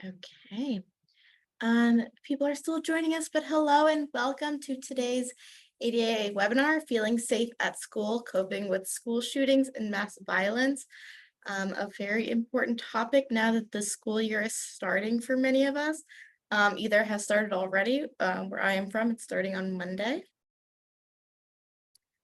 Okay. People are still joining us, but hello and welcome to today's ADAA webinar, Feeling Safe at School, Coping with School Shootings and Mass Violence. A very important topic now that the school year is starting for many of us. Either has started already, where I am from, it's starting on Monday.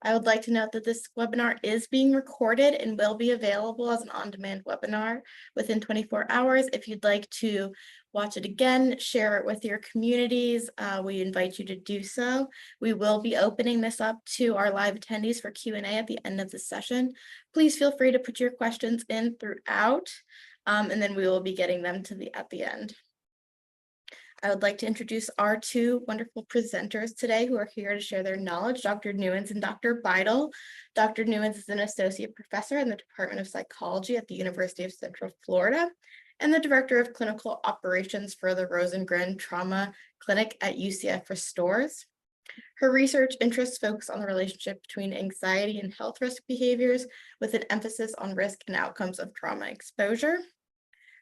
I would like to note that this webinar is being recorded and will be available as an on-demand webinar within 24 hours. If you'd like to watch it again, share it with your communities, we invite you to do so. We will be opening this up to our live attendees for Q&A at the end of the session. Please feel free to put your questions in throughout, and then we will be getting them at the end. I would like to introduce our two wonderful presenters today who are here to share their knowledge, Dr. Newens and Dr. Beitel. Dr. Newens is an associate professor in the Department of Psychology at the University of Central Florida and the director of clinical operations for the Rosengren Trauma Clinic at UCF Restores. Her research interests focus on the relationship between anxiety and health risk behaviors with an emphasis on risk and outcomes of trauma exposure.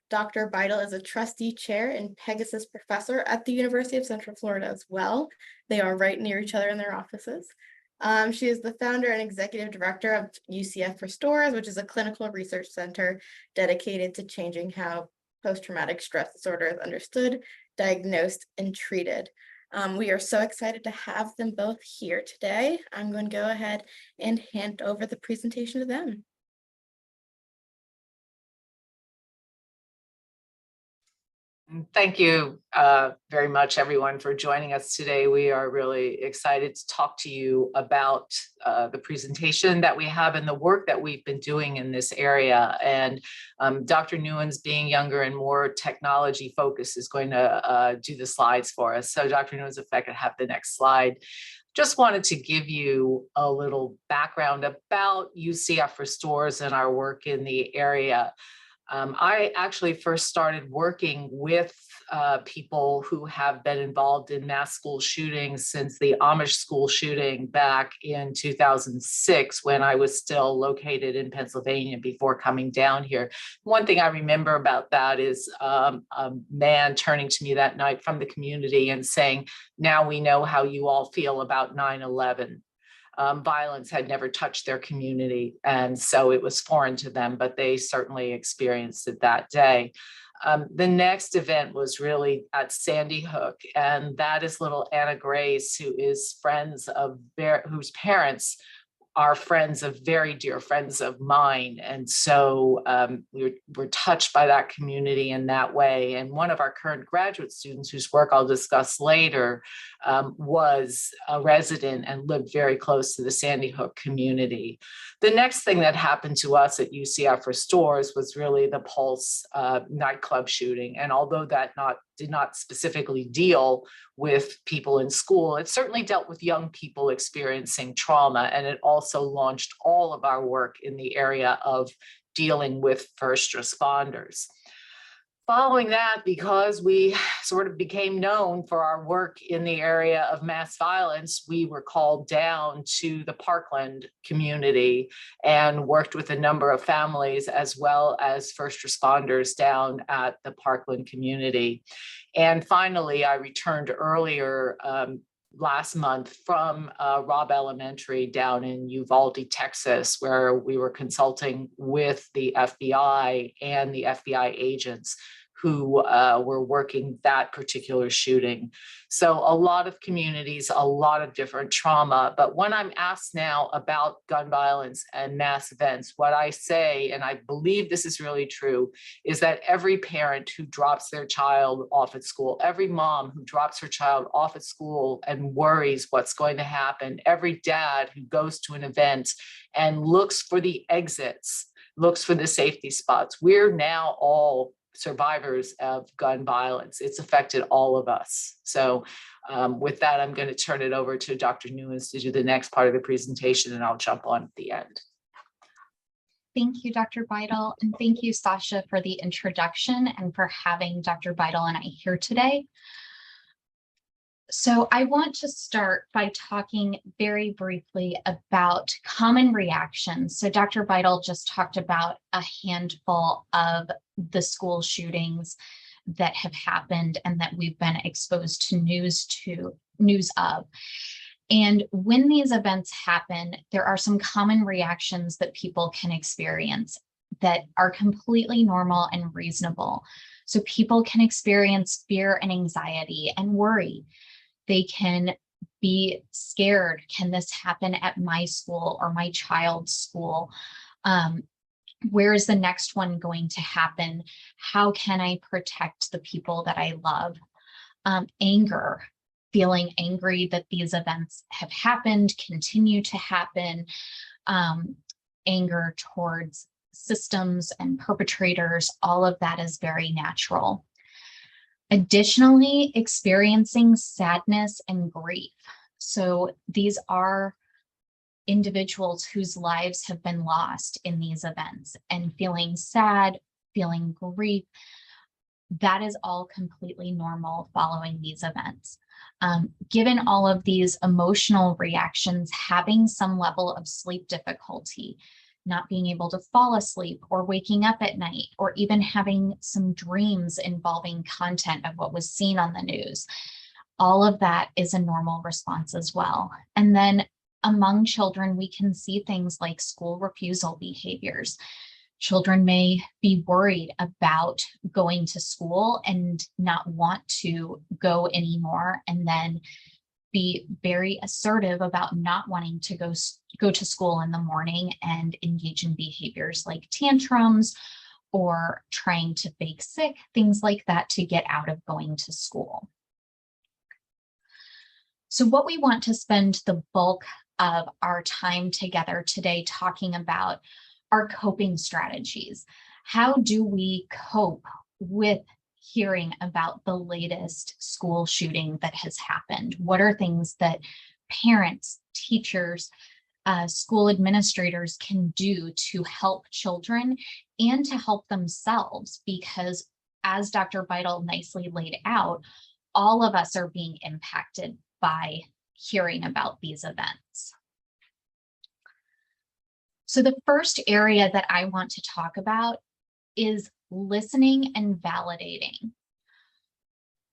Dr. Beitel is a trustee chair and Pegasus professor at the University of Central Florida as well. They are right near each other in their offices. She is the founder and executive director of UCF Restores, which is a clinical research center dedicated to changing how post-traumatic stress disorder is understood, diagnosed, and treated. We are so excited to have them both here today. I'm going to go ahead and hand over the presentation to them. Thank you very much, everyone, for joining us today. We are really excited to talk to you about the presentation that we have and the work that we've been doing in this area. And Dr. Newens, being younger and more technology focused, is going to do the slides for us. So Dr. Newens, if I could have the next slide. Just wanted to give you a little background about UCF Restores and our work in the area. I actually first started working with people who have been involved in mass school shootings since the Amish school shooting back in 2006, when I was still located in Pennsylvania before coming down here. One thing I remember about that is a man turning to me that night from the community and saying, "Now we know how you all feel about 9/11. Violence had never touched their community, and so it was foreign to them, but they certainly experienced it that day. The next event was really at Sandy Hook, and that is little Anna Grace, who is whose parents are friends of very dear friends of mine. And so we're touched by that community in that way. And one of our current graduate students, whose work I'll discuss later, was a resident and lived very close to the Sandy Hook community. The next thing that happened to us at UCF Restores was really the Pulse nightclub shooting. And although that did not specifically deal with people in school, it certainly dealt with young people experiencing trauma, and it also launched all of our work in the area of dealing with first responders. Following that, because we sort of became known for our work in the area of mass violence, we were called down to the Parkland community and worked with a number of families as well as first responders down at the Parkland community. And finally, I returned earlier last month from Robb Elementary down in Uvalde, Texas, where we were consulting with the FBI and the FBI agents who were working that particular shooting. So a lot of communities, a lot of different trauma. But when I'm asked now about gun violence and mass events, what I say, and I believe this is really true, is that every parent who drops their child off at school, every mom who drops her child off at school and worries what's going to happen, every dad who goes to an event and looks for the exits, looks for the safety spots, we're now all survivors of gun violence. It's affected all of us. So with that, I'm going to turn it over to Dr. Newens to do the next part of the presentation, and I'll jump on at the end. Thank you, Dr. Beitel, and thank you, Sasha, for the introduction and for having Dr. Beitel and I here today. So I want to start by talking very briefly about common reactions. So Dr. Beitel just talked about a handful of the school shootings that have happened and that we've been exposed to news of. And when these events happen, there are some common reactions that people can experience that are completely normal and reasonable. So people can experience fear and anxiety and worry. They can be scared. Can this happen at my school or my child's school? Where is the next one going to happen? How can I protect the people that I love? Anger, feeling angry that these events have happened, continue to happen. Anger towards systems and perpetrators, all of that is very natural. Additionally, experiencing sadness and grief. So these are individuals whose lives have been lost in these events, and feeling sad, feeling grief, that is all completely normal following these events. Given all of these emotional reactions, having some level of sleep difficulty, not being able to fall asleep or waking up at night, or even having some dreams involving content of what was seen on the news, all of that is a normal response as well. And then among children, we can see things like school refusal behaviors. Children may be worried about going to school and not want to go anymore, and then be very assertive about not wanting to go to school in the morning and engage in behaviors like tantrums or trying to fake sick, things like that, to get out of going to school. So what we want to spend the bulk of our time together today talking about are coping strategies. How do we cope with hearing about the latest school shooting that has happened? What are things that parents, teachers, school administrators can do to help children and to help themselves? Because as Dr. Beitel nicely laid out, all of us are being impacted by hearing about these events. So the first area that I want to talk about is listening and validating.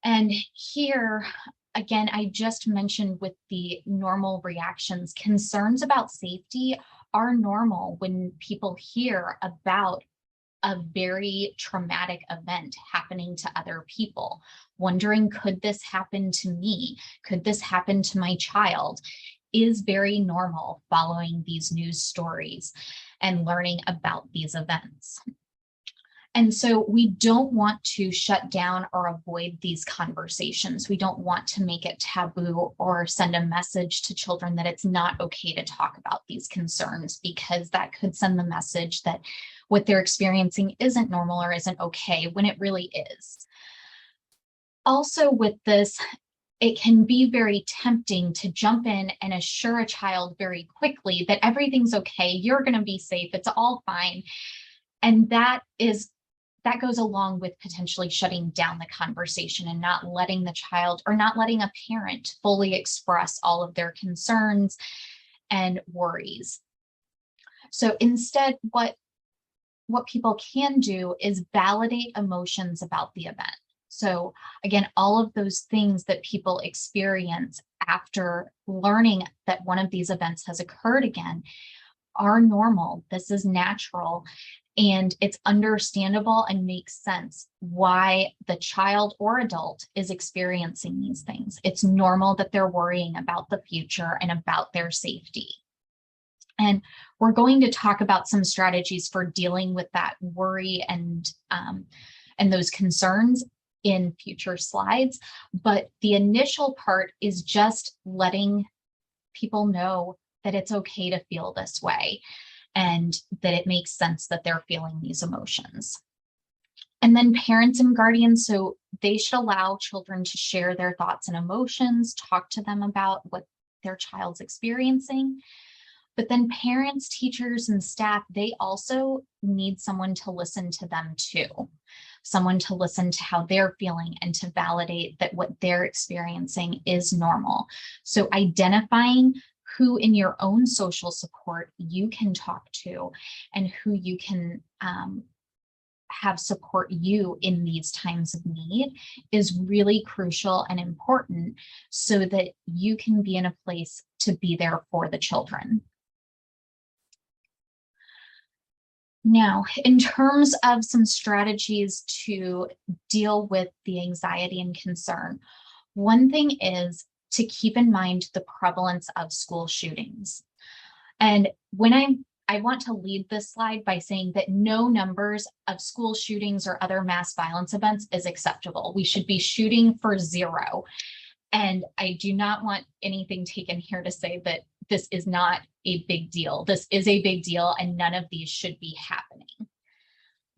And here, again, I just mentioned with the normal reactions, concerns about safety are normal when people hear about a very traumatic event happening to other people, wondering, could this happen to me? Could this happen to my child? Is very normal following these news stories and learning about these events. And so we don't want to shut down or avoid these conversations. We don't want to make it taboo or send a message to children that it's not okay to talk about these concerns, because that could send the message that what they're experiencing isn't normal or isn't okay, when it really is. Also with this, it can be very tempting to jump in and assure a child very quickly that everything's okay, you're going to be safe, it's all fine. And that goes along with potentially shutting down the conversation and not letting the child, or not letting a parent, fully express all of their concerns and worries. So instead, what people can do is validate emotions about the event. So again, all of those things that people experience after learning that one of these events has occurred again are normal. This is natural, and it's understandable and makes sense why the child or adult is experiencing these things. It's normal that they're worrying about the future and about their safety. And we're going to talk about some strategies for dealing with that worry and those concerns in future slides. But the initial part is just letting people know that it's okay to feel this way and that it makes sense that they're feeling these emotions. And then parents and guardians, so they should allow children to share their thoughts and emotions, talk to them about what their child's experiencing. But then parents, teachers, and staff, they also need someone to listen to them too. Someone to listen to how they're feeling and to validate that what they're experiencing is normal. So identifying who in your own social support you can talk to and who you can have support you in these times of need is really crucial and important so that you can be in a place to be there for the children. Now, in terms of some strategies to deal with the anxiety and concern, one thing is to keep in mind the prevalence of school shootings. And when I want to lead this slide by saying that no numbers of school shootings or other mass violence events is acceptable. We should be shooting for 0. And I do not want anything taken here to say that this is not a big deal. This is a big deal, and none of these should be happening.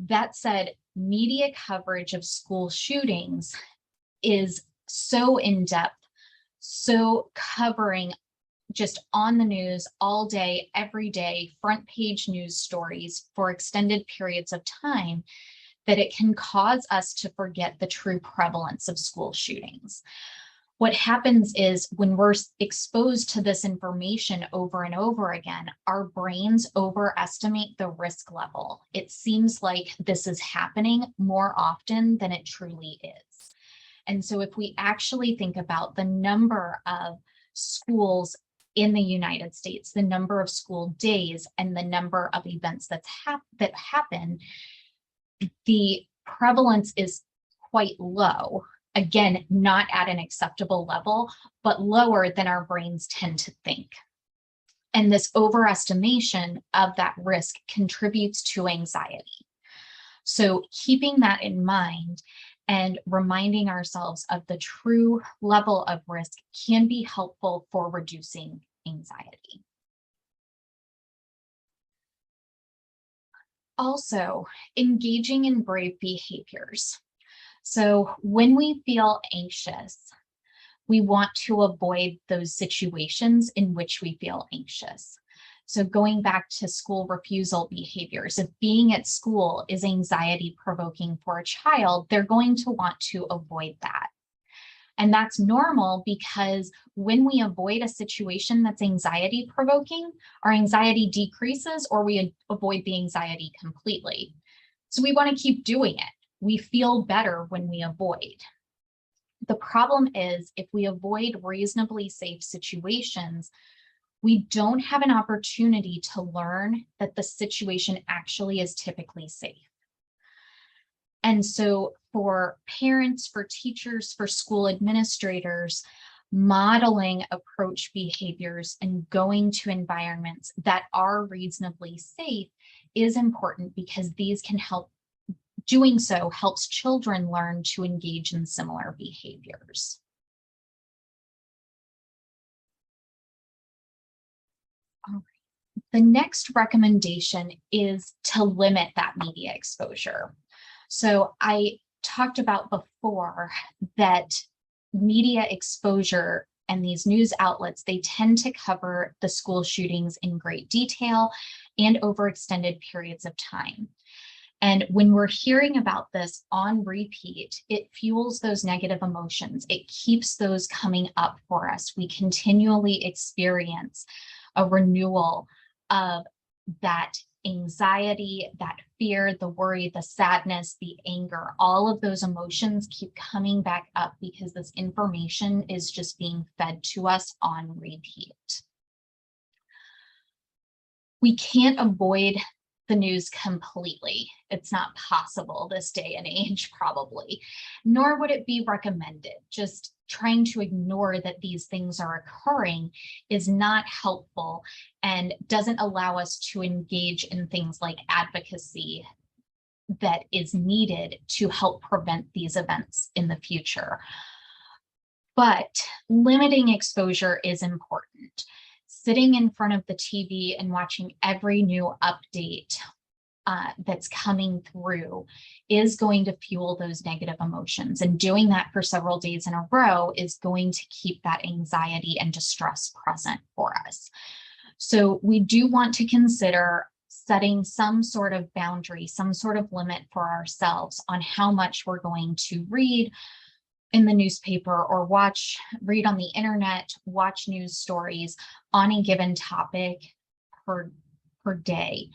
That said, media coverage of school shootings is so in-depth, so covering just on the news all day, every day, front page news stories for extended periods of time, that it can cause us to forget the true prevalence of school shootings. What happens is when we're exposed to this information over and over again, our brains overestimate the risk level. It seems like this is happening more often than it truly is. And so if we actually think about the number of schools in the United States, the number of school days, and the number of events that happen, the prevalence is quite low. Again, not at an acceptable level, but lower than our brains tend to think. And this overestimation of that risk contributes to anxiety. So keeping that in mind and reminding ourselves of the true level of risk can be helpful for reducing anxiety. Also, engaging in brave behaviors. So when we feel anxious, we want to avoid those situations in which we feel anxious. So going back to school refusal behaviors, if being at school is anxiety provoking for a child, they're going to want to avoid that. And that's normal because when we avoid a situation that's anxiety provoking, our anxiety decreases or we avoid the anxiety completely. So we want to keep doing it. We feel better when we avoid. The problem is if we avoid reasonably safe situations, we don't have an opportunity to learn that the situation actually is typically safe. And so for parents, for teachers, for school administrators, modeling approach behaviors and going to environments that are reasonably safe is important because these can help. Doing so helps children learn to engage in similar behaviors. All right. The next recommendation is to limit that media exposure. So I talked about before that media exposure and these news outlets, they tend to cover the school shootings in great detail and over extended periods of time. And when we're hearing about this on repeat, it fuels those negative emotions. It keeps those coming up for us. We continually experience a renewal of that anxiety, that fear, the worry, the sadness, the anger. All of those emotions keep coming back up because this information is just being fed to us on repeat. We can't avoid the news completely. It's not possible this day and age, probably, nor would it be recommended. Just trying to ignore that these things are occurring is not helpful and doesn't allow us to engage in things like advocacy that is needed to help prevent these events in the future. But limiting exposure is important. Sitting in front of the TV and watching every new update that's coming through is going to fuel those negative emotions. And doing that for several days in a row is going to keep that anxiety and distress present for us. So we do want to consider setting some sort of boundary, some sort of limit for ourselves on how much we're going to read in the newspaper or read on the internet, watch news stories on a given topic per day,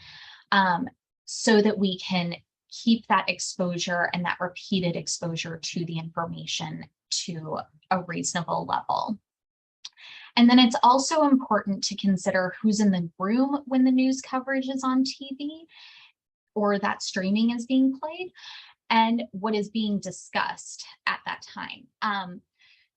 so that we can keep that exposure and that repeated exposure to the information to a reasonable level. And then it's also important to consider who's in the room when the news coverage is on TV or that streaming is being played, and what is being discussed at that time.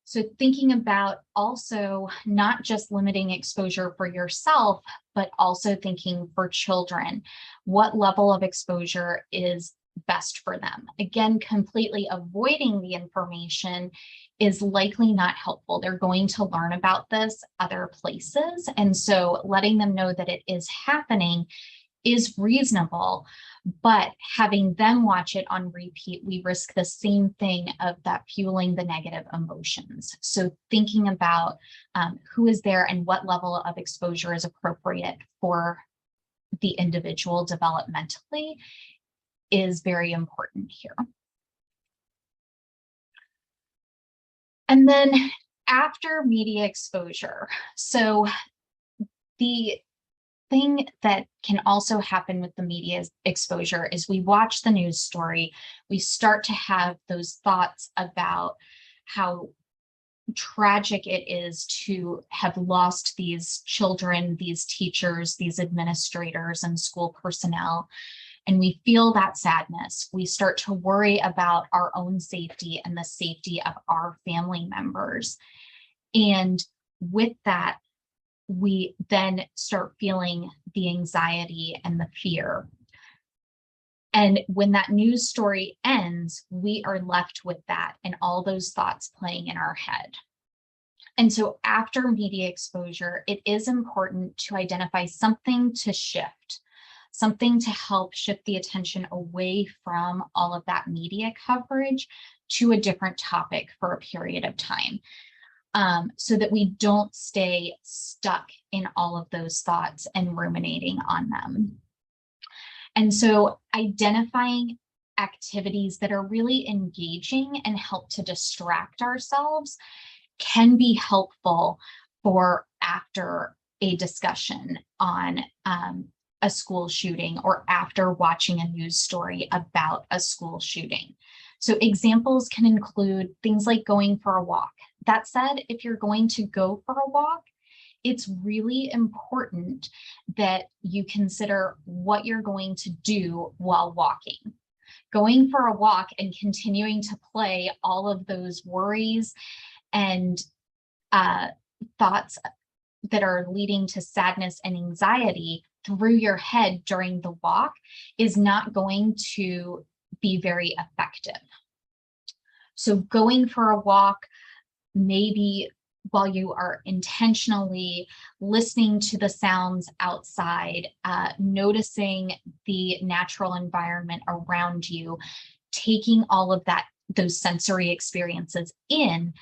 So thinking about also not just limiting exposure for yourself, but also thinking for children, what level of exposure is best for them. Again, completely avoiding the information is likely not helpful. They're going to learn about this other places. And so letting them know that it is happening is reasonable, but having them watch it on repeat, we risk the same thing of that fueling the negative emotions. So thinking about who is there and what level of exposure is appropriate for the individual developmentally is very important here. And then after media exposure, so the thing that can also happen with the media exposure is we watch the news story, we start to have those thoughts about how tragic it is to have lost these children, these teachers, these administrators, and school personnel. And we feel that sadness. We start to worry about our own safety and the safety of our family members. And with that, we then start feeling the anxiety and the fear. And when that news story ends, we are left with that and all those thoughts playing in our head. And so after media exposure, it is important to identify something to shift, something to help shift the attention away from all of that media coverage to a different topic for a period of time. So that we don't stay stuck in all of those thoughts and ruminating on them. And so identifying activities that are really engaging and help to distract ourselves can be helpful for after a discussion on a school shooting or after watching a news story about a school shooting. So examples can include things like going for a walk. That said, if you're going to go for a walk, it's really important that you consider what you're going to do while walking. Going for a walk and continuing to play all of those worries and thoughts that are leading to sadness and anxiety through your head during the walk is not going to be very effective. So going for a walk, maybe while you are intentionally listening to the sounds outside, noticing the natural environment around you, taking all of those sensory experiences in,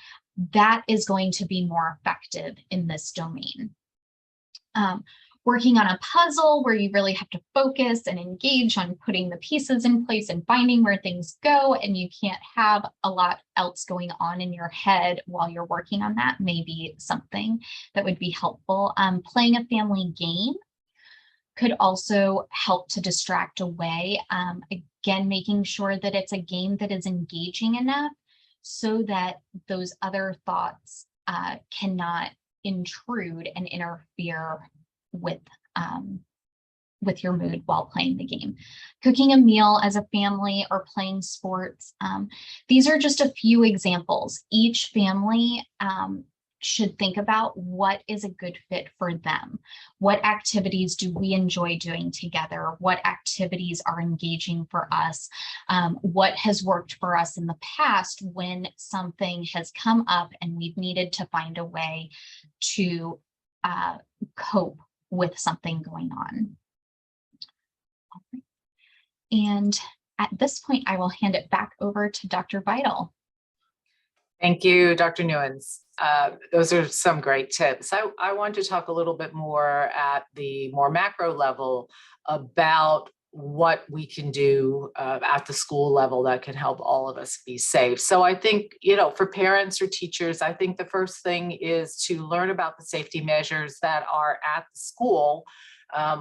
that is going to be more effective in this domain. Working on a puzzle where you really have to focus and engage on putting the pieces in place and finding where things go, and you can't have a lot else going on in your head while you're working on that, may be something that would be helpful. Playing a family game could also help to distract away. Again, making sure that it's a game that is engaging enough so that those other thoughts cannot intrude and interfere with your mood while playing the game. Cooking a meal as a family or playing sports. These are just a few examples. Each family should think about what is a good fit for them. What activities do we enjoy doing together? What activities are engaging for us? What has worked for us in the past when something has come up and we've needed to find a way to cope with something going on. And at this point, I will hand it back over to Dr. Beitel. Thank you, Dr. Newens. Those are some great tips. I want to talk a little bit more at the more macro level about what we can do at the school level that can help all of us be safe. So I think, for parents or teachers, I think the first thing is to learn about the safety measures that are at the school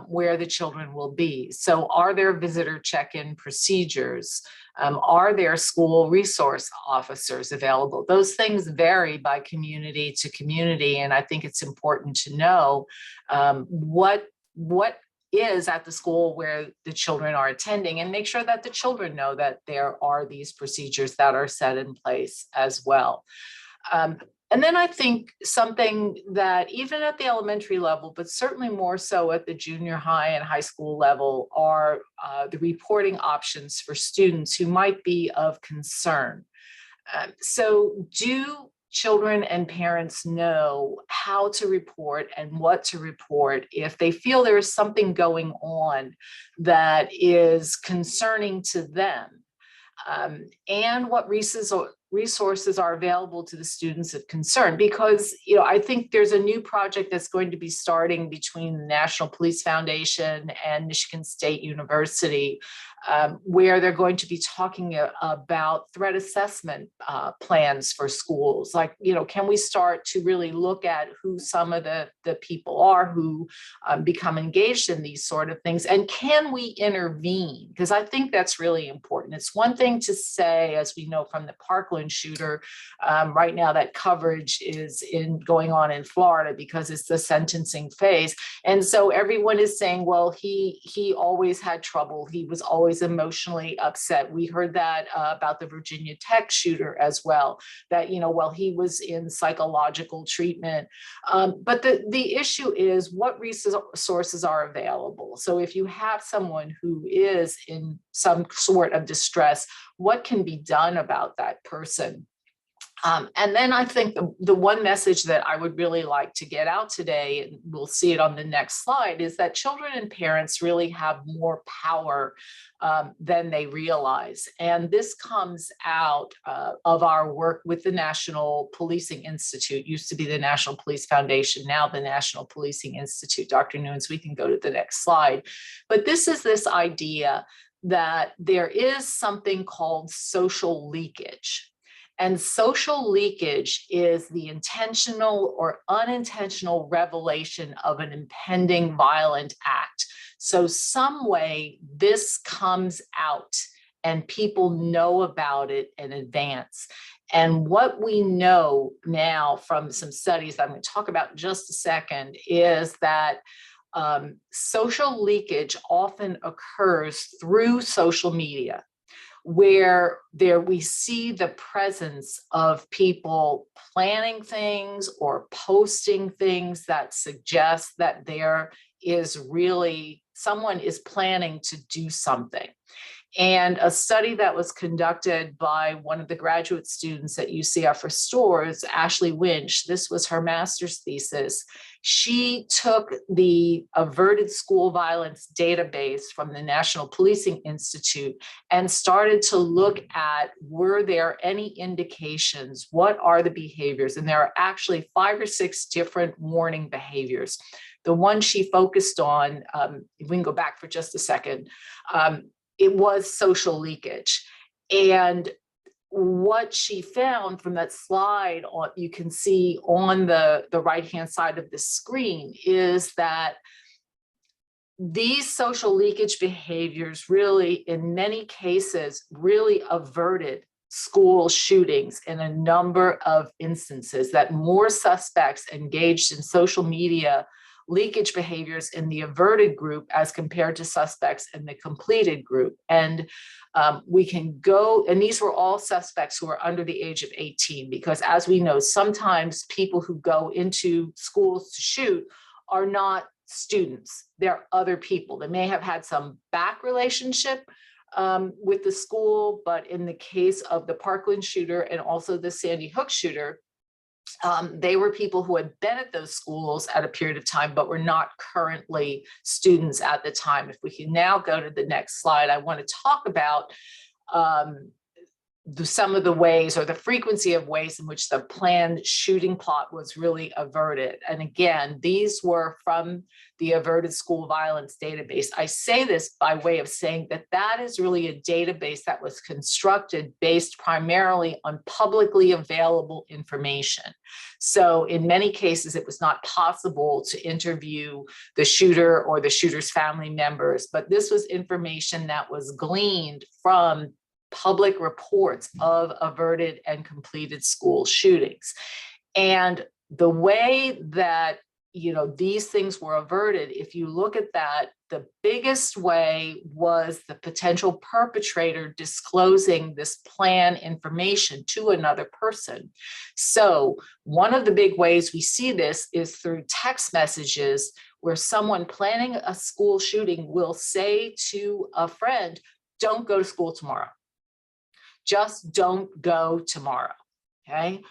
where the children will be. So are there visitor check-in procedures? Are there school resource officers available? Those things vary by community to community. And I think it's important to know what is at the school where the children are attending, and make sure that the children know that there are these procedures that are set in place as well. And then I think something that even at the elementary level, but certainly more so at the junior high and high school level, are the reporting options for students who might be of concern. So do children and parents know how to report and what to report if they feel there is something going on that is concerning to them? And what resources are available to the students of concern? Because, you know, I think there's a new project that's going to be starting between the National Police Foundation and Michigan State University, where they're going to be talking about threat assessment plans for schools. Like, you know, can we start to really look at who some of the people are who become engaged in these sort of things, and can we intervene? Because I think that's really important. It's one thing to say, as we know from the Parkland shooter, right now that coverage is going on in Florida because it's the sentencing phase. And so everyone is saying, well, he always had trouble. He was always emotionally upset. We heard that about the Virginia Tech shooter as well, that, you know, well, he was in psychological treatment. But the issue is what resources are available. So if you have someone who is in some sort of distress, what can be done about that person? And then I think the one message that I would really like to get out today, and we'll see it on the next slide, is that children and parents really have more power than they realize. And this comes out of our work with the National Policing Institute. Used to be the National Police Foundation, now the National Policing Institute. Dr. Nunes, we can go to the next slide. But this is this idea that there is something called social leakage. And social leakage is the intentional or unintentional revelation of an impending violent act. So some way this comes out and people know about it in advance. And what we know now from some studies that I'm going to talk about in just a second is that social leakage often occurs through social media, where we see the presence of people planning things or posting things that suggest that there is really someone is planning to do something. And a study that was conducted by one of the graduate students at UCF Restores, Ashley Winch, this was her master's thesis. She took the averted school violence database from the National Policing Institute and started to look at, were there any indications? What are the behaviors? And there are actually 5 or 6 different warning behaviors. The one she focused on, if we can go back for just a second, it was social leakage. And what she found from that slide, you can see on the right-hand side of the screen, is that these social leakage behaviors really, in many cases, really averted school shootings in a number of instances, that more suspects engaged in social media leakage behaviors in the averted group as compared to suspects in the completed group. And we can go, and these were all suspects who are under the age of 18, because as we know, sometimes people who go into schools to shoot are not students. They're other people. They may have had some back relationship with the school, but in the case of the Parkland shooter and also the Sandy Hook shooter, they were people who had been at those schools at a period of time, but were not currently students at the time. If we can now go to the next slide, I want to talk about some of the ways or the frequency of ways in which the planned shooting plot was really averted. And again, these were from the Averted School Violence Database. I say this by way of saying that that is really a database that was constructed based primarily on publicly available information. So in many cases, it was not possible to interview the shooter or the shooter's family members, but this was information that was gleaned from public reports of averted and completed school shootings. And the way that, these things were averted, if you look at that, the biggest way was the potential perpetrator disclosing this plan information to another person. So one of the big ways we see this is through text messages, where someone planning a school shooting will say to a friend, "Don't go to school tomorrow. Just don't go tomorrow." Okay,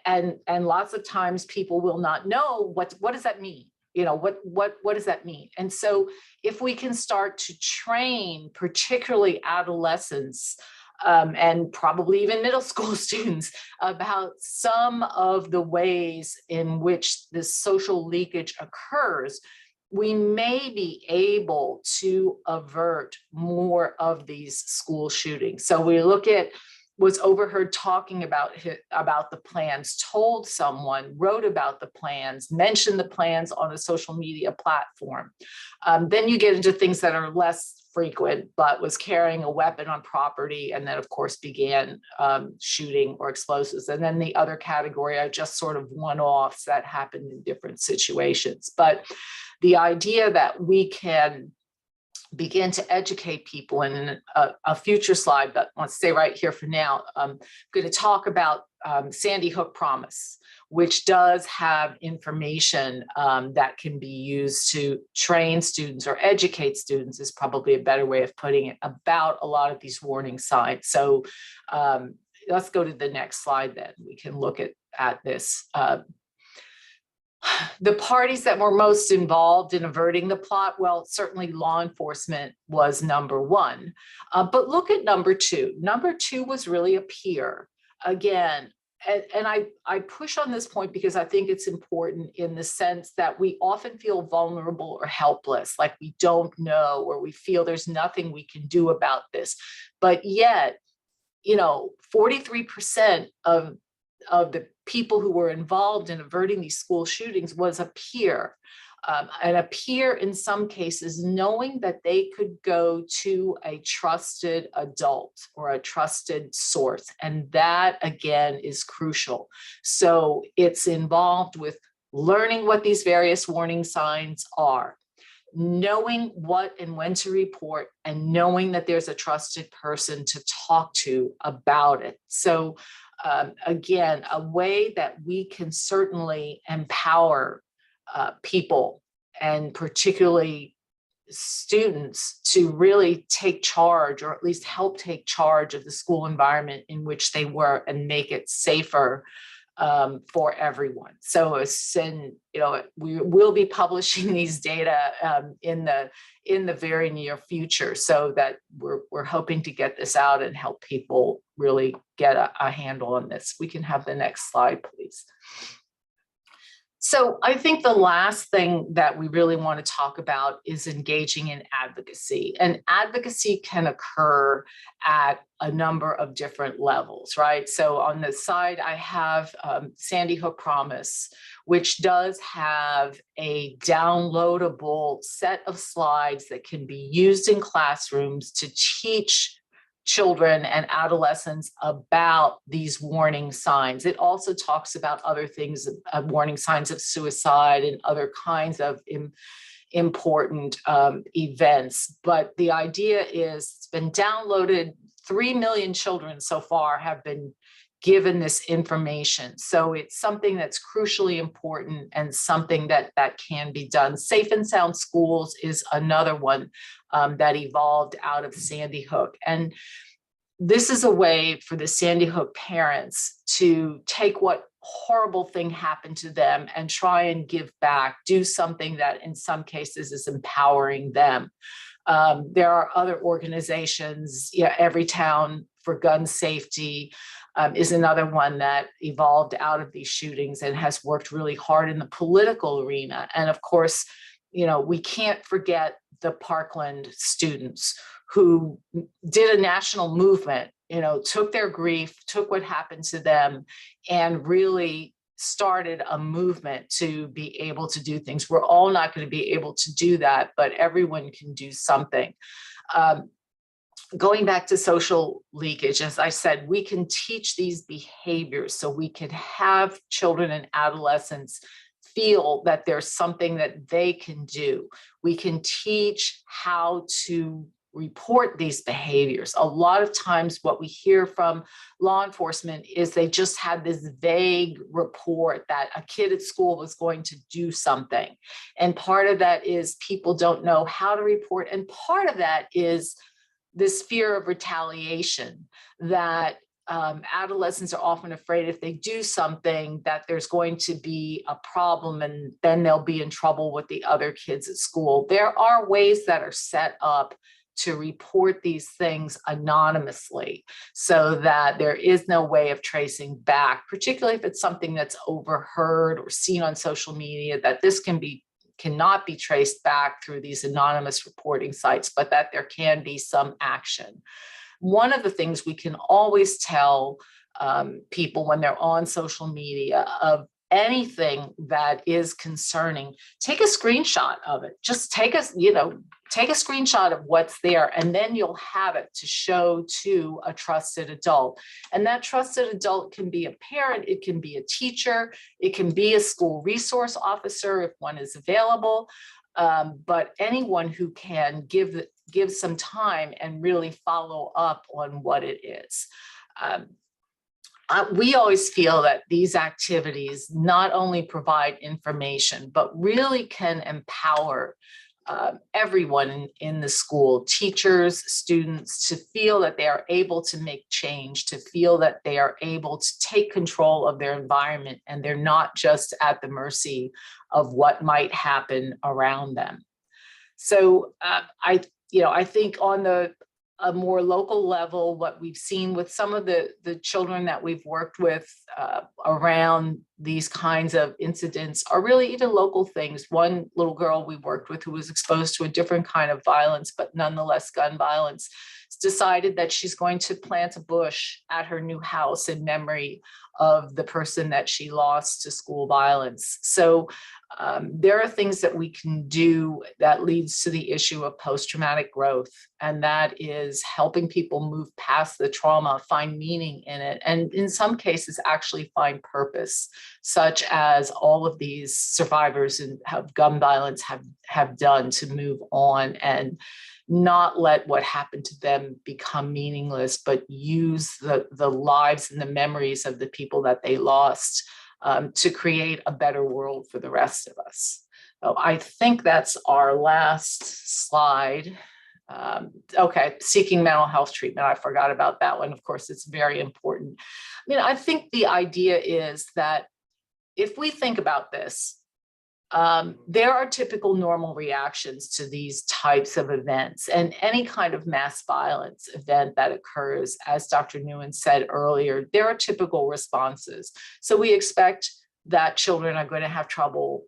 and lots of times people will not know what does that mean. What does that mean? And so if we can start to train, particularly adolescents, and probably even middle school students, about some of the ways in which this social leakage occurs, we may be able to avert more of these school shootings. So we look at was overheard talking about the plans, told someone, wrote about the plans, mentioned the plans on a social media platform. Then you get into things that are less frequent, but was carrying a weapon on property, and then of course began shooting or explosives. And then the other category are just sort of one-offs that happened in different situations. But the idea that we can begin to educate people, and in a future slide, but I want to stay right here for now, I'm going to talk about Sandy Hook Promise, which does have information that can be used to train students or educate students, is probably a better way of putting it, about a lot of these warning signs. So let's go to the next slide then. We can look at this. The parties that were most involved in averting the plot, well, certainly law enforcement was number one. But look at number two. Number two was really a peer. Again, and I push on this point because I think it's important in the sense that we often feel vulnerable or helpless, like we don't know, or we feel there's nothing we can do about this. But yet, 43% of the people who were involved in averting these school shootings was a peer. And a peer in some cases, knowing that they could go to a trusted adult or a trusted source. And that again is crucial. So it's involved with learning what these various warning signs are, knowing what and when to report, and knowing that there's a trusted person to talk to about it. So again, a way that we can certainly empower people, and particularly students, to really take charge, or at least help take charge of the school environment in which they were, and make it safer for everyone. So we will be publishing these data in the very near future, so that we're hoping to get this out and help people really get a handle on this. We can have the next slide, please. So I think the last thing that we really want to talk about is engaging in advocacy. And advocacy can occur at a number of different levels, right? So on the side, I have Sandy Hook Promise, which does have a downloadable set of slides that can be used in classrooms to teach children and adolescents about these warning signs. It also talks about other things, warning signs of suicide and other kinds of important events. But the idea is, it's been downloaded. 3 million children so far have been given this information. So it's something that's crucially important, and something that can be done. Safe and Sound Schools is another one that evolved out of Sandy Hook. And this is a way for the Sandy Hook parents to take what horrible thing happened to them and try and give back, do something that in some cases is empowering them. There are other organizations, Every Town for gun safety is another one that evolved out of these shootings and has worked really hard in the political arena. And of course, we can't forget the Parkland students who did a national movement, took their grief, took what happened to them, and really started a movement to be able to do things. We're all not going to be able to do that, but everyone can do something. Going back to social leakage, as I said, we can teach these behaviors so we can have children and adolescents feel that there's something that they can do. We can teach how to report these behaviors. A lot of times what we hear from law enforcement is they just had this vague report that a kid at school was going to do something. And part of that is people don't know how to report. And part of that is this fear of retaliation, that adolescents are often afraid if they do something that there's going to be a problem and then they'll be in trouble with the other kids at school. There are ways that are set up to report these things anonymously so that there is no way of tracing back, particularly if it's something that's overheard or seen on social media, that this cannot be traced back through these anonymous reporting sites, but that there can be some action. One of the things we can always tell people when they're on social media of anything that is concerning, take a screenshot of it. Just take a screenshot of what's there, and then you'll have it to show to a trusted adult. And that trusted adult can be a parent, it can be a teacher, it can be a school resource officer if one is available, but anyone who can give some time and really follow up on what it is. We always feel that these activities not only provide information, but really can empower everyone in the school, teachers, students, to feel that they are able to make change, to feel that they are able to take control of their environment and they're not just at the mercy of what might happen around them. So I think on a more local level, what we've seen with some of the children that we've worked with around these kinds of incidents are really even local things. One little girl we worked with who was exposed to a different kind of violence, but nonetheless gun violence, decided that she's going to plant a bush at her new house in memory of the person that she lost to school violence. So there are things that we can do that leads to the issue of post-traumatic growth, and that is helping people move past the trauma, find meaning in it, and in some cases actually find purpose, such as all of these survivors of gun violence have done to move on and not let what happened to them become meaningless, but use the lives and the memories of the people that they lost to create a better world for the rest of us. So I think that's our last slide. Okay, seeking mental health treatment. I forgot about that one. Of course, it's very important. I think the idea is that if we think about this, there are typical normal reactions to these types of events, and any kind of mass violence event that occurs, as Dr. Nguyen said earlier, there are typical responses. So we expect that children are going to have trouble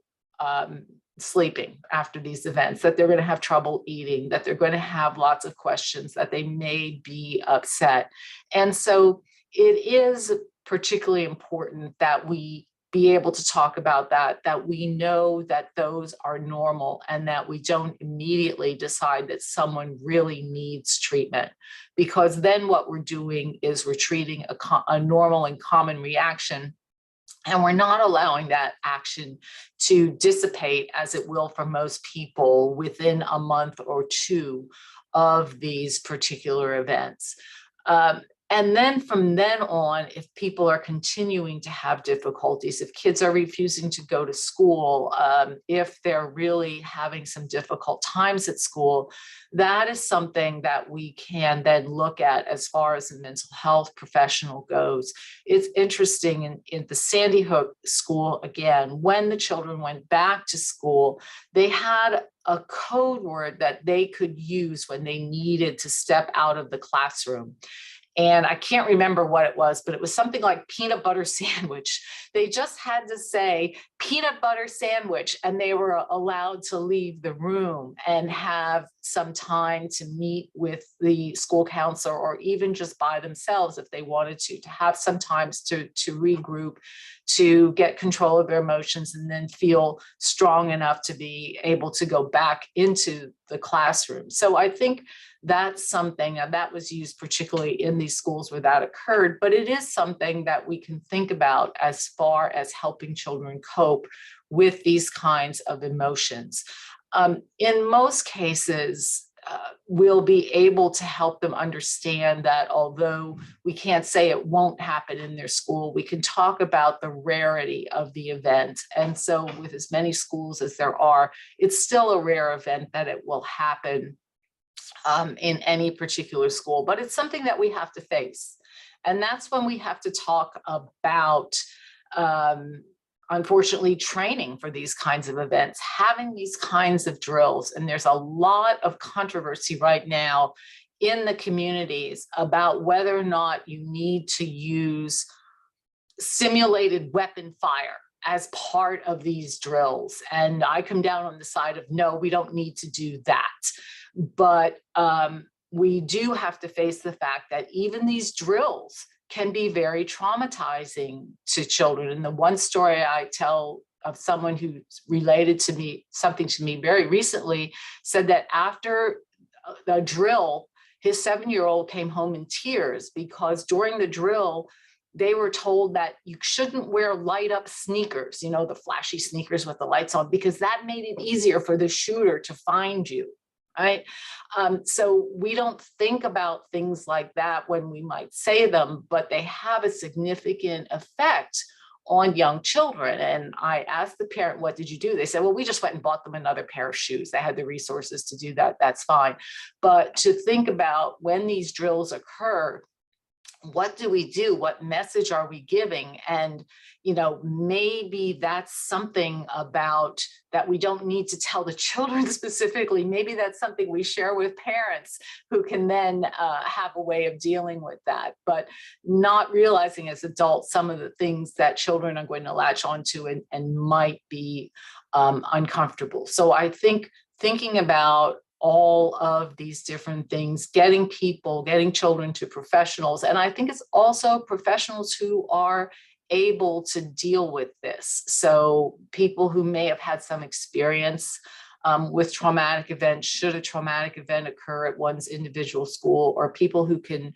sleeping after these events, that they're going to have trouble eating, that they're going to have lots of questions, that they may be upset. And so it is particularly important that we be able to talk about that we know that those are normal and that we don't immediately decide that someone really needs treatment, because then what we're doing is we're treating a normal and common reaction, and we're not allowing that action to dissipate, as it will for most people, within a month or two of these particular events. And then from then on, if people are continuing to have difficulties, if kids are refusing to go to school, if they're really having some difficult times at school, that is something that we can then look at as far as a mental health professional goes. It's interesting in the Sandy Hook school, again, when the children went back to school, they had a code word that they could use when they needed to step out of the classroom. And I can't remember what it was, but it was something like peanut butter sandwich. They just had to say peanut butter sandwich, and they were allowed to leave the room and have some time to meet with the school counselor, or even just by themselves if they wanted to have some time to regroup, to get control of their emotions, and then feel strong enough to be able to go back into the classroom. So I think that's something that was used particularly in these schools where that occurred, but it is something that we can think about as far as helping children cope with these kinds of emotions. In most cases, we'll be able to help them understand that although we can't say it won't happen in their school, we can talk about the rarity of the event. And so with as many schools as there are, it's still a rare event that it will happen in any particular school, but it's something that we have to face. And that's when we have to talk about, unfortunately, training for these kinds of events, having these kinds of drills. And there's a lot of controversy right now in the communities about whether or not you need to use simulated weapon fire as part of these drills. And I come down on the side of no, we don't need to do that. But we do have to face the fact that even these drills can be very traumatizing to children. And the one story I tell of someone who related to me, something to me very recently, said that after the drill, his 7-year-old came home in tears because during the drill, they were told that you shouldn't wear light up sneakers, you know, the flashy sneakers with the lights on, because that made it easier for the shooter to find you. Right. So we don't think about things like that when we might say them, but they have a significant effect on young children. And I asked the parent, what did you do? They said, well, we just went and bought them another pair of shoes. They had the resources to do that. That's fine. But to think about when these drills occur, what do we do? What message are we giving? And, you know, maybe that's something about that we don't need to tell the children specifically. Maybe that's something we share with parents who can then have a way of dealing with that, but not realizing as adults some of the things that children are going to latch onto and might be uncomfortable. So I think thinking about all of these different things, getting children to professionals. And I think it's also professionals who are able to deal with this. So people who may have had some experience with traumatic events, should a traumatic event occur at one's individual school, or people who can,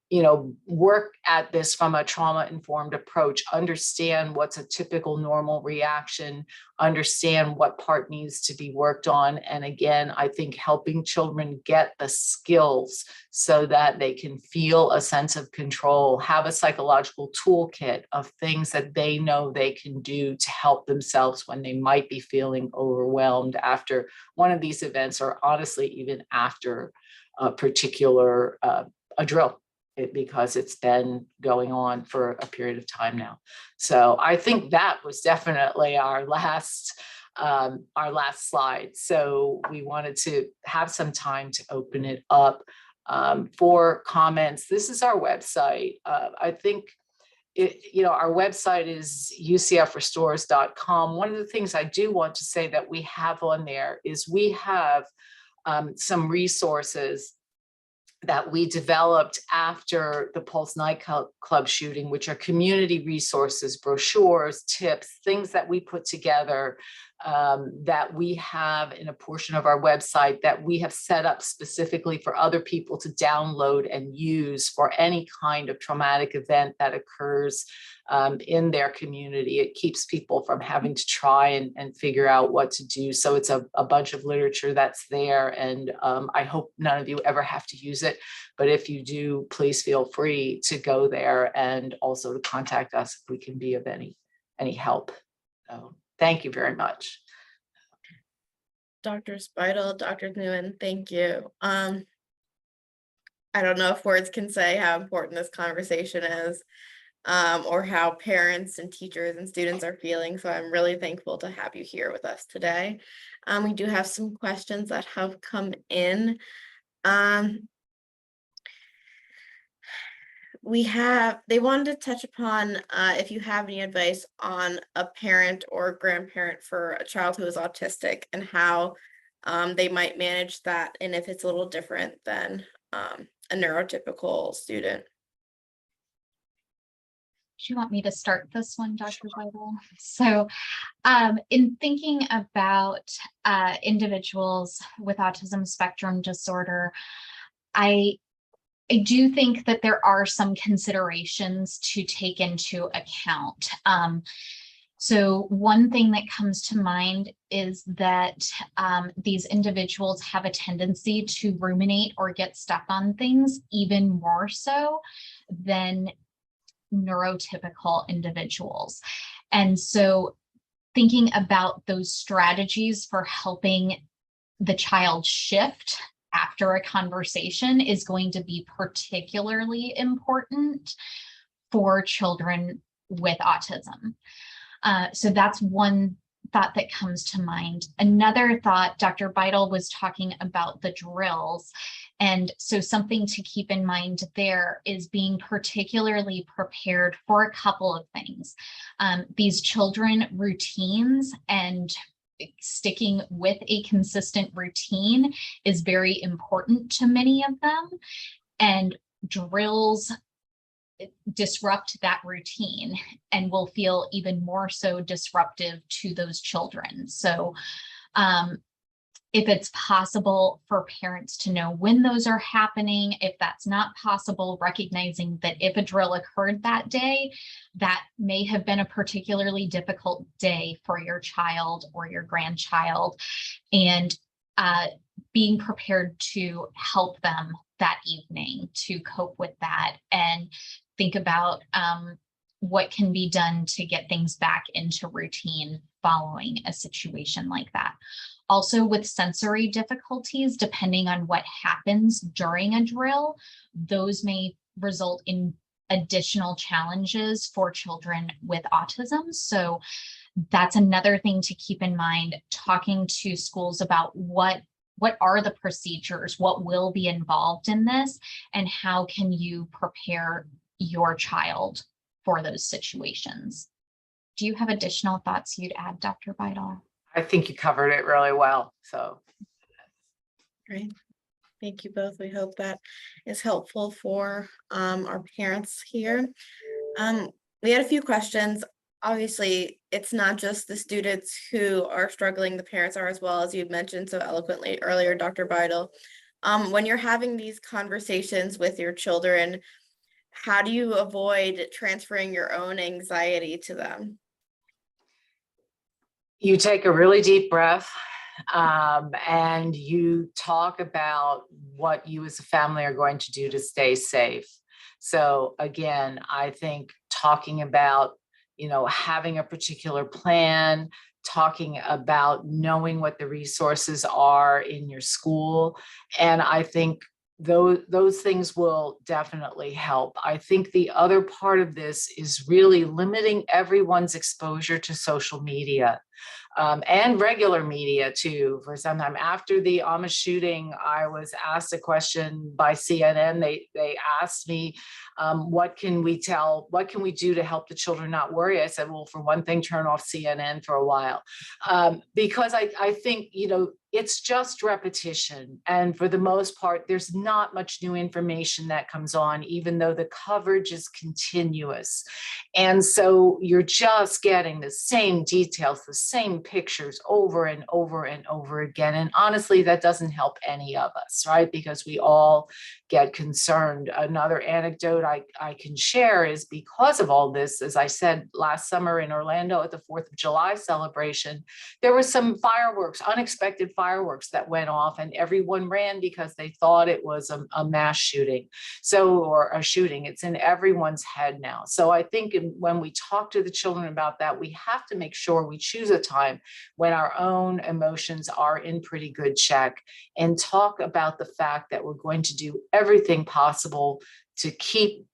you know, work at this from a trauma-informed approach, understand what's a typical normal reaction, understand what part needs to be worked on. And again, I think helping children get the skills so that they can feel a sense of control, have a psychological toolkit of things that they know they can do to help themselves when they might be feeling overwhelmed after one of these events, or honestly, even after a particular a drill. Because it's been going on for a period of time now. So I think that was definitely our last slide. So we wanted to have some time to open it up for comments. This is our website. I think our website is ucfrestores.com. One of the things I do want to say that we have on there is we have some resources that we developed after the Pulse nightclub shooting, which are community resources, brochures, tips, things that we put together that we have in a portion of our website that we have set up specifically for other people to download and use for any kind of traumatic event that occurs in their community. It keeps people from having to try and figure out what to do. So it's a bunch of literature that's there. And I hope none of you ever have to use it. But if you do, please feel free to go there and also to contact us if we can be of any help. So thank you very much. Dr. Beitel, Dr. Nguyen, thank you. I don't know if words can say how important this conversation is, or how parents and teachers and students are feeling. So I'm really thankful to have you here with us today. We do have some questions that have come in. they wanted to touch upon if you have any advice on a parent or grandparent for a child who is autistic and how they might manage that, and if it's a little different than a neurotypical student. Do you want me to start this one, Dr. Beitel? So in thinking about individuals with autism spectrum disorder, I do think that there are some considerations to take into account. So one thing that comes to mind is that these individuals have a tendency to ruminate or get stuck on things even more so than neurotypical individuals. And so thinking about those strategies for helping the child shift after a conversation is going to be particularly important for children with autism. So that's one thought that comes to mind. Another thought, Dr. Beitel was talking about the drills. And so something to keep in mind there is being particularly prepared for a couple of things. These children routines and sticking with a consistent routine is very important to many of them. And drills disrupt that routine and will feel even more so disruptive to those children. So if it's possible for parents to know when those are happening, if that's not possible, recognizing that if a drill occurred that day, that may have been a particularly difficult day for your child or your grandchild, and being prepared to help them that evening to cope with that and think about what can be done to get things back into routine following a situation like that. Also, with sensory difficulties, depending on what happens during a drill, those may result in additional challenges for children with autism. So that's another thing to keep in mind, talking to schools about what are the procedures, what will be involved in this, and how can you prepare your child for those situations. Do you have additional thoughts you'd add, Dr. Beitel? I think you covered it really well. So Great. Thank you both. We hope that is helpful for our parents here. We had a few questions. Obviously, it's not just the students who are struggling, the parents are as well, as you mentioned so eloquently earlier, Dr. Beitel. When you're having these conversations with your children, how do you avoid transferring your own anxiety to them? you take a really deep breath and you talk about what you as a family are going to do to stay safe. So again, I think talking about, having a particular plan, talking about knowing what the resources are in your school. And I think those things will definitely help. I think the other part of this is really limiting everyone's exposure to social media. And regular media too. For some time after the Amish shooting, I was asked a question by CNN. They asked me, what can we do to help the children not worry? I said, well, for one thing, turn off CNN for a while. Because I think, it's just repetition. And for the most part, there's not much new information that comes on, even though the coverage is continuous. And so you're just getting the same details, the same pictures over and over and over again. And honestly, that doesn't help any of us, right? Because we all get concerned. Another anecdote I can share is because of all this, as I said, last summer in Orlando at the 4th of July celebration, there were some fireworks, unexpected fireworks that went off, and everyone ran because they thought it was a mass shooting. Or a shooting. It's in everyone's head now. So I think when we talk to the children about that, we have to make sure we choose a time when our own emotions are in pretty good check and talk about the fact that we're going to do everything possible to keep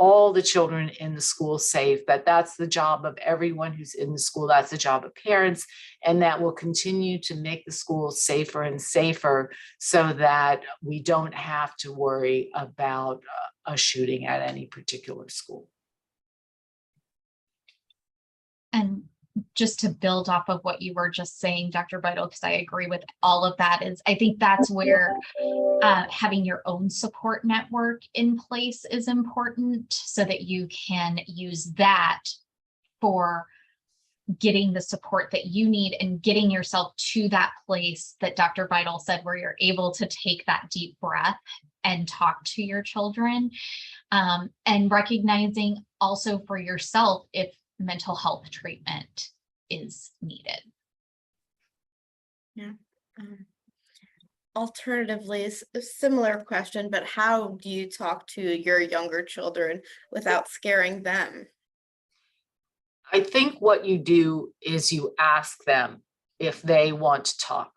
all the children in the school safe, that's the job of everyone who's in the school, that's the job of parents, and that will continue to make the school safer and safer so that we don't have to worry about a shooting at any particular school. And just to build off of what you were just saying, Dr. Beitel, because I agree with all of that, is I think that's where having your own support network in place is important, so that you can use that for getting the support that you need and getting yourself to that place that Dr. Beitel said, where you're able to take that deep breath and talk to your children, and recognizing also for yourself if mental health treatment is needed. Yeah. Alternatively, a similar question, but how do you talk to your younger children without scaring them? I think what you do is you ask them if they want to talk.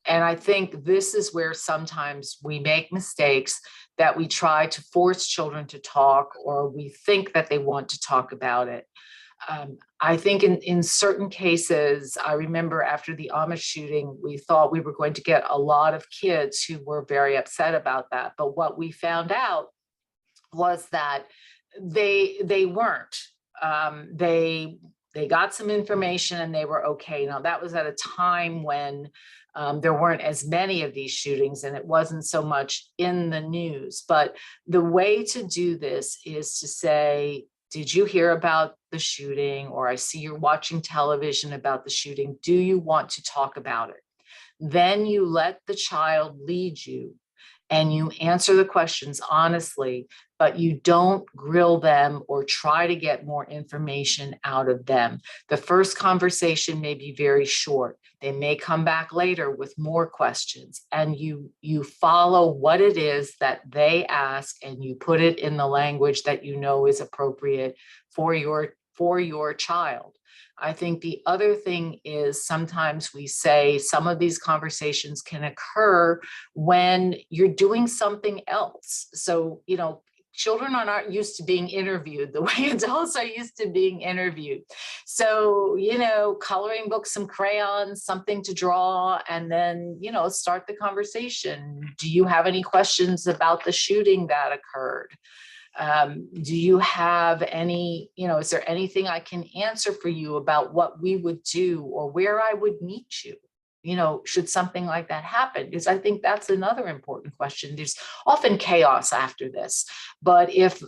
And I think this is where sometimes we make mistakes, that we try to force children to talk, or we think that they want to talk about it. I think in certain cases, I remember after the Amish shooting, we thought we were going to get a lot of kids who were very upset about that. But what we found out was that they weren't. They got some information and they were okay. Now, that was at a time when there weren't as many of these shootings and it wasn't so much in the news. But the way to do this is to say, did you hear about the shooting? Or I see you're watching television about the shooting. Do you want to talk about it? Then you let the child lead you and you answer the questions honestly, but you don't grill them or try to get more information out of them. The first conversation may be very short. They may come back later with more questions, and you follow what it is that they ask and you put it in the language that you know is appropriate for your child. I think the other thing is sometimes we say some of these conversations can occur when you're doing something else. So, children are not used to being interviewed the way adults are used to being interviewed. So, coloring books, some crayons, something to draw, and then, start the conversation. Do you have any questions about the shooting that occurred? Do you have any, is there anything I can answer for you about what we would do or where I would meet you? Should something like that happen? Because I think that's another important question. There's often chaos after this, but if,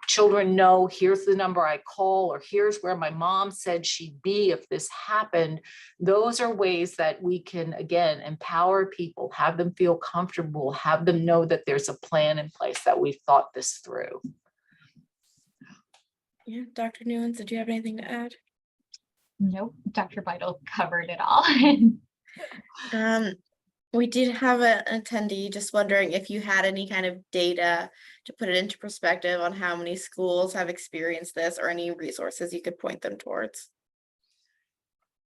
children know, here's the number I call, or here's where my mom said she'd be if this happened, those are ways that we can, again, empower people, have them feel comfortable, have them know that there's a plan in place, that we've thought this through. Yeah, Dr. Newlands, did you have anything to add? Nope, Dr. Beitel covered it all. We did have an attendee just wondering if you had any kind of data to put it into perspective on how many schools have experienced this, or any resources you could point them towards.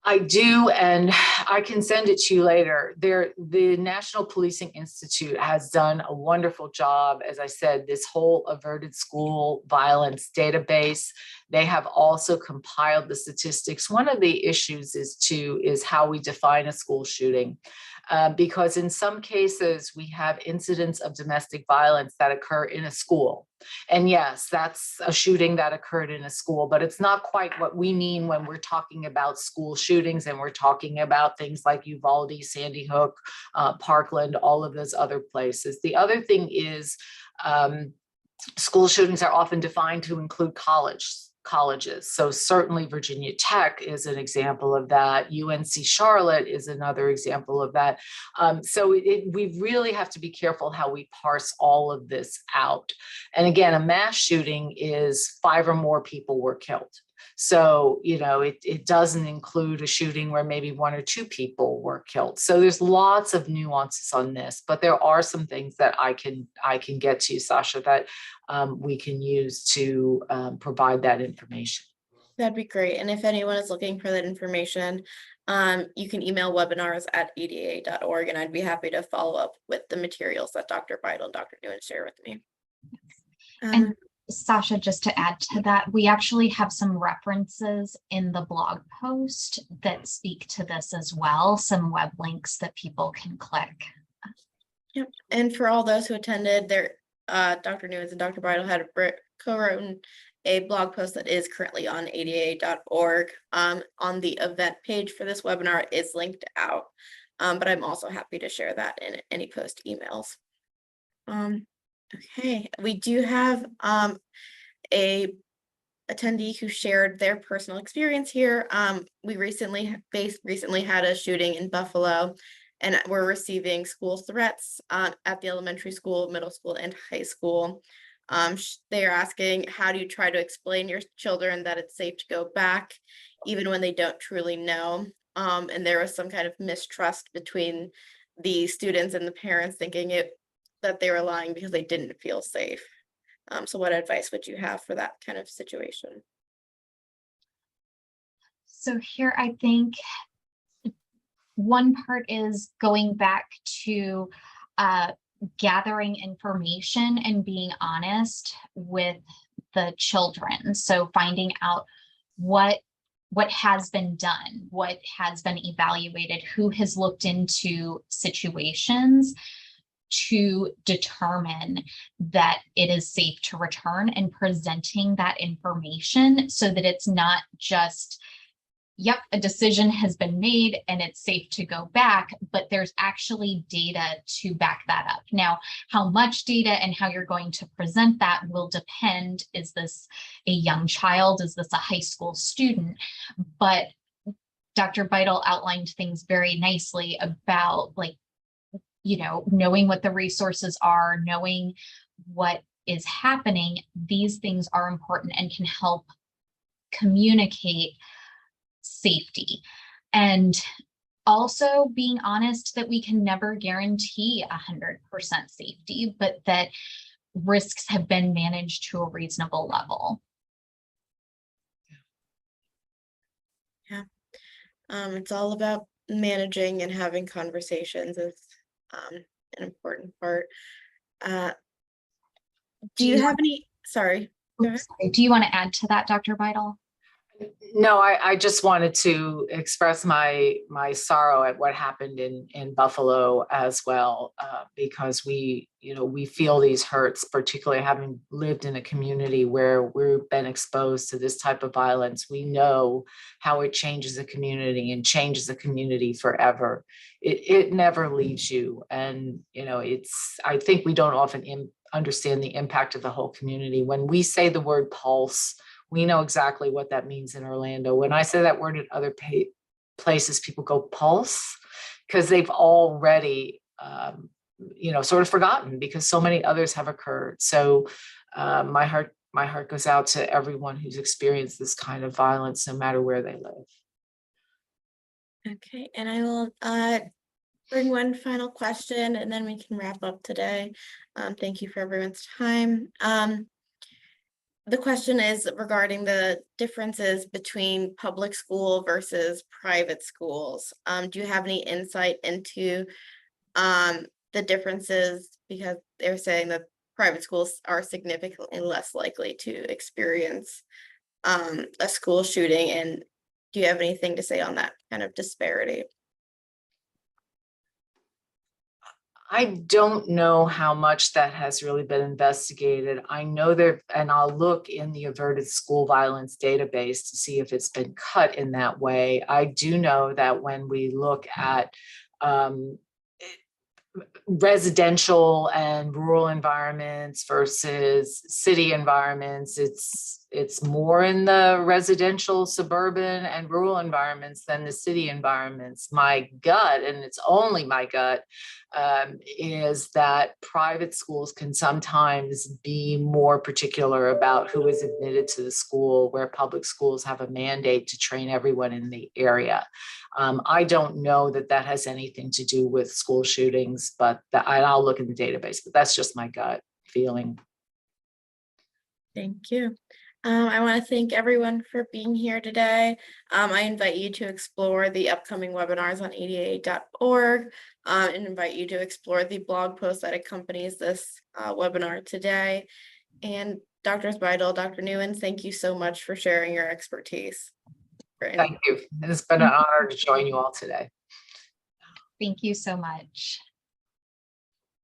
I do, and I can send it to you later. The National Policing Institute has done a wonderful job. As I said, this whole averted school violence database, they have also compiled the statistics. One of the issues is how we define a school shooting. Because in some cases we have incidents of domestic violence that occur in a school. And yes, that's a shooting that occurred in a school, but it's not quite what we mean when we're talking about school shootings, and we're talking about things like Uvalde, Sandy Hook, Parkland, all of those other places. The other thing is school shootings are often defined to include colleges. So certainly Virginia Tech is an example of that. UNC Charlotte is another example of that. So we really have to be careful how we parse all of this out. And again, a mass shooting is 5 or more people were killed. So, it doesn't include a shooting where maybe 1 or 2 people were killed. So there's lots of nuances on this, but there are some things that I can get to you, Sasha, that we can use to provide that information. That'd be great. And if anyone is looking for that information, you can email webinars@adaa.org, and I'd be happy to follow up with the materials that Dr. Beitel and Dr. Newlands share with me. And Sasha, just to add to that, we actually have some references in the blog post that speak to this as well, some web links that people can click. Yep. And for all those who attended, Dr. Newens and Dr. Beitel had co-written a blog post that is currently on ADAA.org. On the event page for this webinar is linked out, but I'm also happy to share that in any post emails. Okay, we do have a attendee who shared their personal experience here. We recently had a shooting in Buffalo, and we're receiving school threats at the elementary school, middle school, and high school. They are asking, how do you try to explain your children that it's safe to go back, even when they don't truly know? And there was some kind of mistrust between the students and the parents, thinking that they were lying because they didn't feel safe. So what advice would you have for that kind of situation? So here, I think one part is going back to gathering information and being honest with the children. So finding out what has been done, what has been evaluated, who has looked into situations to determine that it is safe to return, and presenting that information so that it's not just, yep, a decision has been made and it's safe to go back, but there's actually data to back that up. Now, how much data and how you're going to present that will depend. Is this a young child? Is this a high school student? But Dr. Beitel outlined things very nicely about, like, you know, knowing what the resources are, knowing what is happening. These things are important and can help communicate safety. And also being honest that we can never guarantee 100% safety, but that risks have been managed to a reasonable level. Yeah, it's all about managing and having conversations is an important part. Do you have any, sorry. Go ahead. Do you want to add to that, Dr. Beitel? No, I just wanted to express my sorrow at what happened in Buffalo as well, because we feel these hurts, particularly having lived in a community where we've been exposed to this type of violence. We know how it changes a community and changes a community forever. It never leaves you, and I think we don't often understand the impact of the whole community. When we say the word pulse, we know exactly what that means in Orlando. When I say that word in other places, people go pulse, because they've already, sort of forgotten, because so many others have occurred. So my heart goes out to everyone who's experienced this kind of violence, no matter where they live. Okay, and I will bring one final question, and then we can wrap up today. Thank you for everyone's time. The question is regarding the differences between public school versus private schools. Do you have any insight into the differences? Because they're saying that private schools are significantly less likely to experience a school shooting. And do you have anything to say on that kind of disparity? I don't know how much that has really been investigated. I know there, and I'll look in the averted school violence database to see if it's been cut in that way. I do know that when we look at residential and rural environments versus city environments, it's more in the residential, suburban, and rural environments than the city environments. My gut, and it's only my gut, is that private schools can sometimes be more particular about who is admitted to the school, where public schools have a mandate to train everyone in the area. I don't know that that has anything to do with school shootings, but I'll look in the database, but that's just my gut feeling. Thank you. I want to thank everyone for being here today. I invite you to explore the upcoming webinars on ADAA.org and invite you to explore the blog post that accompanies this webinar today. And Drs. Beitel, Dr. Newens, thank you so much for sharing your expertise. Thank you. It's been an honor to join you all today. Thank you so much.